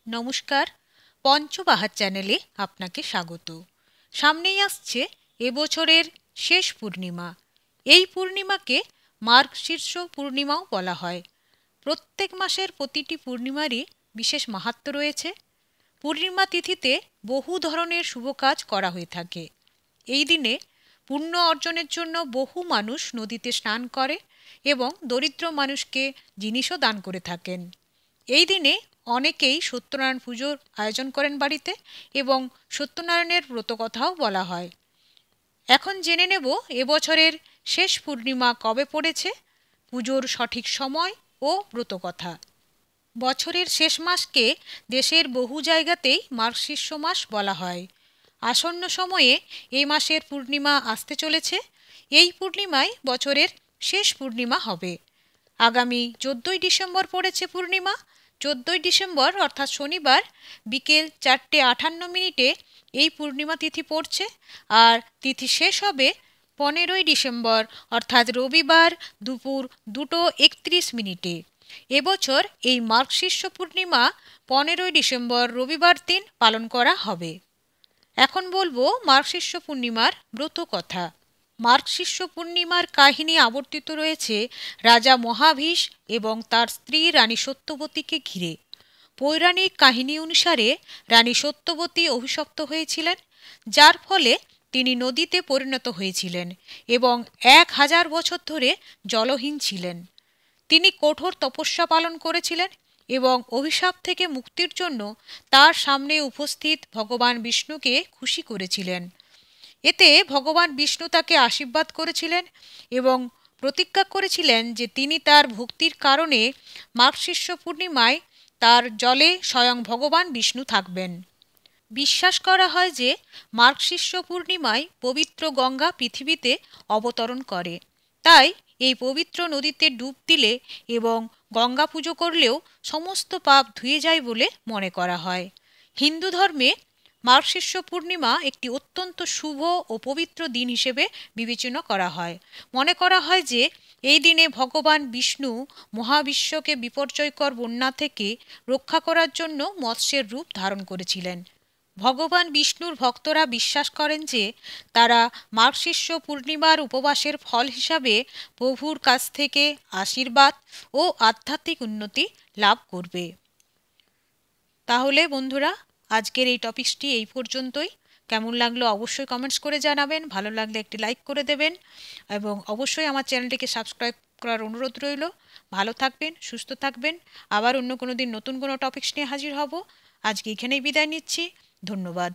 নমস্কার, পঞ্চবাহার চ্যানেলে আপনাকে স্বাগত। সামনেই আসছে এবছরের শেষ পূর্ণিমা। এই পূর্ণিমাকে মার্গশীর্ষ পূর্ণিমাও বলা হয়। প্রত্যেক মাসের প্রতিটি পূর্ণিমারই বিশেষ মাহাত্ম্য রয়েছে। পূর্ণিমা তিথিতে বহু ধরনের শুভ কাজ করা হয়ে থাকে। এই দিনে পুণ্য অর্জনের জন্য বহু মানুষ নদীতে স্নান করে এবং দরিদ্র মানুষকে জিনিসও দান করে থাকেন। এই দিনে অনেকেই সত্যনারায়ণ পুজোর আয়োজন করেন বাড়িতে এবং সত্যনারায়ণের ব্রতকথাও বলা হয়। এখন জেনে নেব এবছরের শেষ পূর্ণিমা কবে পড়েছে, পুজোর সঠিক সময় ও ব্রতকথা। বছরের শেষ মাসকে দেশের বহু জায়গাতেই মার্গশীর্ষ মাস বলা হয়। আসন্ন সময়ে এই মাসের পূর্ণিমা আসতে চলেছে। এই পূর্ণিমায় বছরের শেষ পূর্ণিমা হবে। আগামী 14ই ডিসেম্বর পড়েছে পূর্ণিমা। 14ই ডিসেম্বর অর্থাৎ শনিবার বিকেল 4:58 এই পূর্ণিমা তিথি পড়ছে, আর তিথি শেষ হবে 15ই ডিসেম্বর অর্থাৎ রবিবার দুপুর 2:31। এবছর এই মার্গশীর্ষ পূর্ণিমা 15ই ডিসেম্বর রবিবার দিন পালন করা হবে। এখন বলবো মার্গশীর্ষ পূর্ণিমার ব্রত কথা। মার্গশীর্ষ পূর্ণিমার কাহিনী আবর্তিত রয়েছে রাজা মহাভীষ এবং তার স্ত্রী রানী সত্যবতীকে ঘিরে। পৌরাণিক কাহিনী অনুসারে রানী সত্যবতী অভিশপ্ত হয়েছিলেন, যার ফলে তিনি নদীতে পরিণত হয়েছিলেন এবং 1000 বছর ধরে জলহীন ছিলেন। তিনি কঠোর তপস্যা পালন করেছিলেন এবং অভিশাপ থেকে মুক্তির জন্য তার সামনে উপস্থিত ভগবান বিষ্ণুকে খুশি করেছিলেন। এতে ভগবান বিষ্ণু তাকে আশীর্বাদ করেছিলেন এবং প্রতিজ্ঞা করেছিলেন যে তিনি তার ভক্তির কারণে মার্গশীর্ষ পূর্ণিমায় তার জলে স্বয়ং ভগবান বিষ্ণু থাকবেন। বিশ্বাস করা হয় যে মার্গশীর্ষ পূর্ণিমায় পবিত্র গঙ্গা পৃথিবীতে অবতরণ করে। তাই এই পবিত্র নদীতে ডুব দিলে এবং গঙ্গা পুজো করলেও সমস্ত পাপ ধুয়ে যায় বলে মনে করা হয়। হিন্দু ধর্মে মার্গশীর্ষ পূর্ণিমা একটি অত্যন্ত শুভ ও পবিত্র দিন হিসেবে বিবেচনা করা হয়। মনে করা হয় যে এই দিনে ভগবান বিষ্ণু মহাবিশ্বকে বিপর্যয়কর বন্যা থেকে রক্ষা করার জন্য মৎস্যের রূপ ধারণ করেছিলেন। ভগবান বিষ্ণুর ভক্তরা বিশ্বাস করেন যে তারা মার্গশীর্ষ পূর্ণিমার উপবাসের ফল হিসাবে প্রভুর কাছ থেকে আশীর্বাদ ও আধ্যাত্মিক উন্নতি লাভ করবে। তাহলে বন্ধুরা, আজকের এই টপিকসটি এই পর্যন্তই। কেমন লাগলো অবশ্যই কমেন্টস করে জানাবেন। ভালো লাগলে একটি লাইক করে দেবেন এবং অবশ্যই আমার চ্যানেলটিকে সাবস্ক্রাইব করার অনুরোধ রইল। ভালো থাকবেন, সুস্থ থাকবেন। আবার অন্য কোনো দিন নতুন কোনো টপিকস নিয়ে হাজির হব। আজকে এখানেই বিদায় নিচ্ছি। ধন্যবাদ।